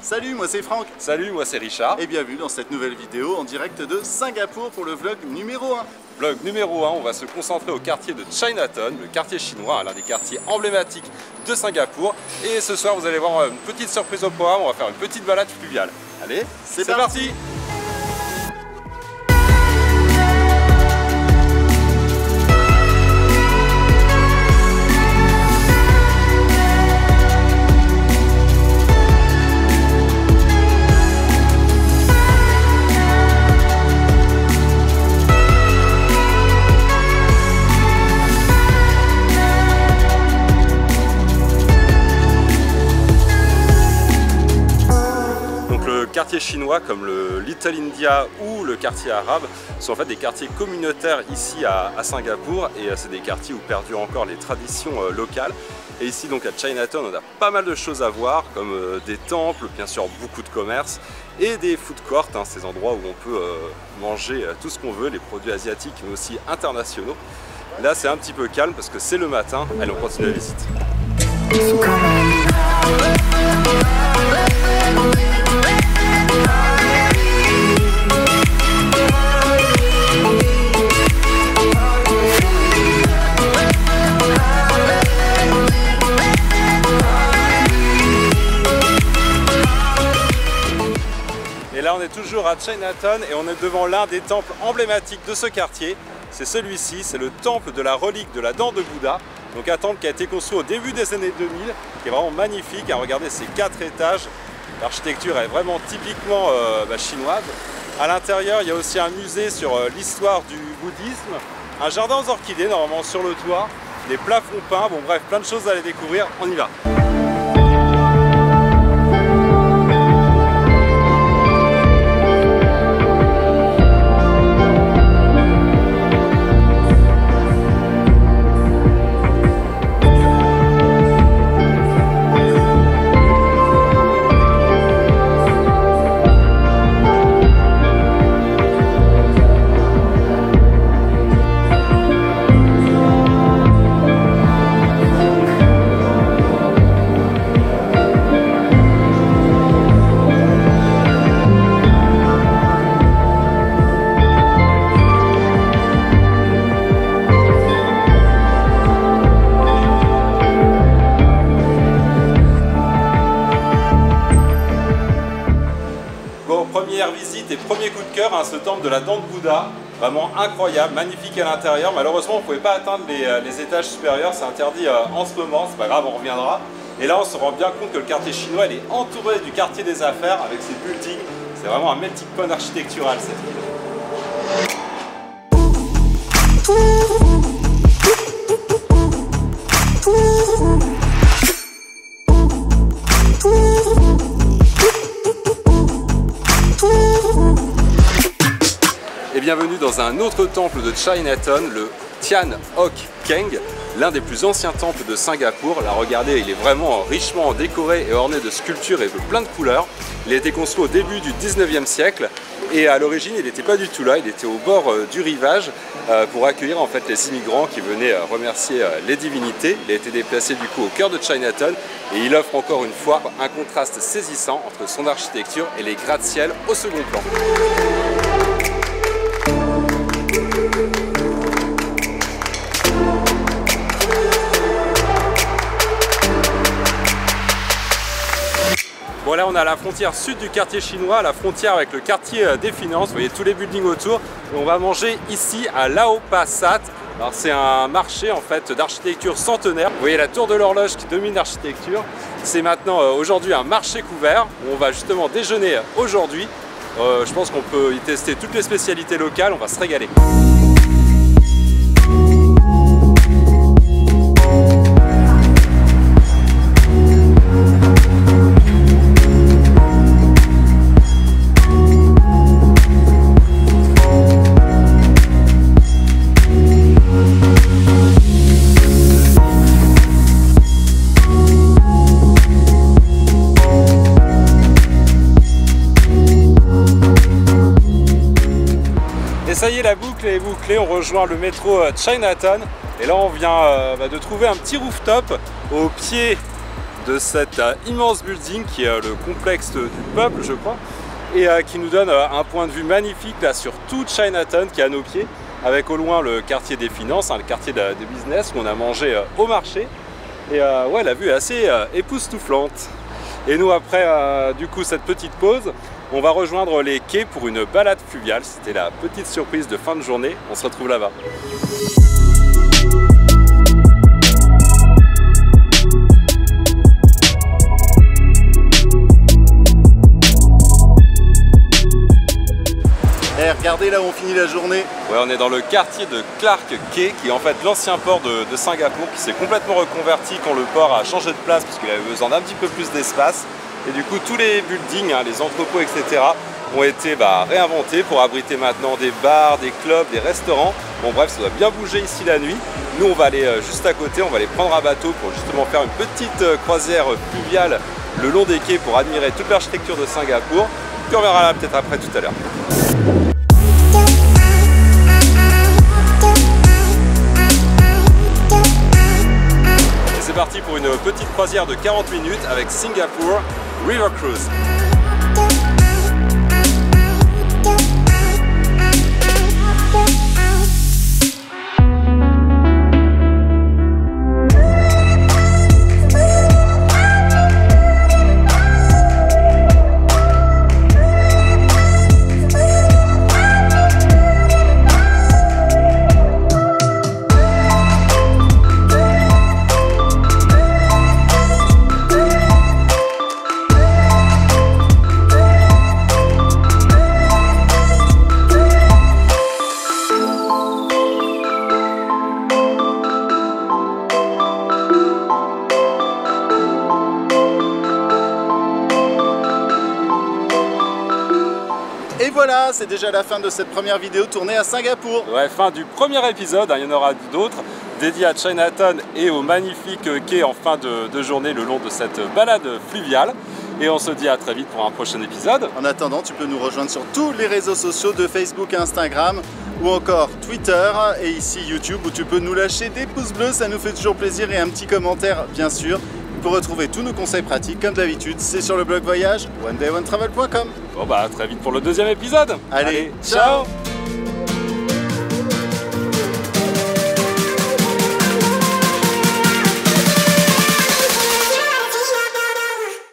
Salut, moi c'est Franck. Salut, moi c'est Richard. Et bienvenue dans cette nouvelle vidéo en direct de Singapour pour le vlog numéro 1. Vlog numéro 1, on va se concentrer au quartier de Chinatown, le quartier chinois, l'un des quartiers emblématiques de Singapour. Et ce soir, vous allez voir une petite surprise au programme, on va faire une petite balade fluviale. Allez, c'est parti! Le quartier chinois comme le Little India ou le quartier arabe sont en fait des quartiers communautaires ici à Singapour, et c'est des quartiers où perdurent encore les traditions locales. Et ici donc à Chinatown, on a pas mal de choses à voir, comme des temples, bien sûr beaucoup de commerces et des food courts, ces endroits où on peut manger tout ce qu'on veut, les produits asiatiques mais aussi internationaux. Là c'est un petit peu calme parce que c'est le matin. Allez, on continue la visite. Et là on est toujours à Chinatown et on est devant l'un des temples emblématiques de ce quartier. C'est celui-ci, c'est le temple de la relique de la dent de Bouddha. Donc un temple qui a été construit au début des années 2000, qui est vraiment magnifique. Regardez ces 4 étages, l'architecture est vraiment typiquement chinoise. À l'intérieur, il y a aussi un musée sur l'histoire du bouddhisme, un jardin aux orchidées normalement sur le toit, des plafonds peints, bon bref, plein de choses à aller découvrir, on y va. Première visite et premier coup de cœur, ce temple de la dent de Bouddha, vraiment incroyable, magnifique à l'intérieur. Malheureusement on ne pouvait pas atteindre les étages supérieurs, c'est interdit en ce moment, c'est pas grave, on reviendra. Et là on se rend bien compte que le quartier chinois il est entouré du quartier des affaires avec ses buildings, c'est vraiment un melting pot architectural cette ville. Et bienvenue dans un autre temple de Chinatown, le Tian Hock Keng, l'un des plus anciens temples de Singapour. Là regardez, il est vraiment richement décoré et orné de sculptures et de plein de couleurs. Il a été construit au début du 19e siècle et à l'origine il n'était pas du tout là, il était au bord du rivage pour accueillir en fait les immigrants qui venaient remercier les divinités. Il a été déplacé du coup au cœur de Chinatown et il offre encore une fois un contraste saisissant entre son architecture et les gratte-ciel au second plan. Bon, là on est à la frontière sud du quartier chinois, à la frontière avec le quartier des finances. Vous voyez tous les buildings autour. Et on va manger ici à Lau Pa Sat. Alors c'est un marché en fait d'architecture centenaire. Vous voyez la tour de l'horloge qui domine l'architecture. C'est maintenant aujourd'hui un marché couvert où on va justement déjeuner aujourd'hui. Je pense qu'on peut y tester toutes les spécialités locales, on va se régaler. ça y est, la boucle est bouclée, on rejoint le métro Chinatown. Et là on vient de trouver un petit rooftop au pied de cet immense building qui est le complexe du peuple, je crois, et qui nous donne un point de vue magnifique là sur toute Chinatown qui est à nos pieds, avec au loin le quartier des finances, le quartier des business où on a mangé au marché. Et ouais, la vue est assez époustouflante. Et nous, après du coup cette petite pause, on va rejoindre les quais pour une balade fluviale. C'était la petite surprise de fin de journée. On se retrouve là-bas. Et regardez là où on finit la journée. Ouais, on est dans le quartier de Clark Quay, qui est en fait l'ancien port de Singapour, qui s'est complètement reconverti quand le port a changé de place, parce qu'il avait besoin d'un petit peu plus d'espace. Et du coup, tous les buildings, les entrepôts, etc. ont été réinventés pour abriter maintenant des bars, des clubs, des restaurants. Bon bref, ça doit bien bouger ici la nuit. Nous, on va aller juste à côté, on va aller prendre un bateau pour justement faire une petite croisière fluviale le long des quais pour admirer toute l'architecture de Singapour. Puis on verra là peut-être après tout à l'heure. C'est parti pour une petite croisière de 40 minutes avec Singapore River Cruise. Et voilà, c'est déjà la fin de cette première vidéo tournée à Singapour. Ouais, fin du premier épisode, il y en aura d'autres dédiés à Chinatown et au magnifique quai en fin de journée le long de cette balade fluviale. Et on se dit à très vite pour un prochain épisode. En attendant, tu peux nous rejoindre sur tous les réseaux sociaux de Facebook et Instagram, ou encore Twitter et ici YouTube, où tu peux nous lâcher des pouces bleus, ça nous fait toujours plaisir, et un petit commentaire bien sûr. Pour retrouver tous nos conseils pratiques, comme d'habitude, c'est sur le blog voyage onedayOneTravel.com. Bon bah à très vite pour le deuxième épisode. Allez, ciao.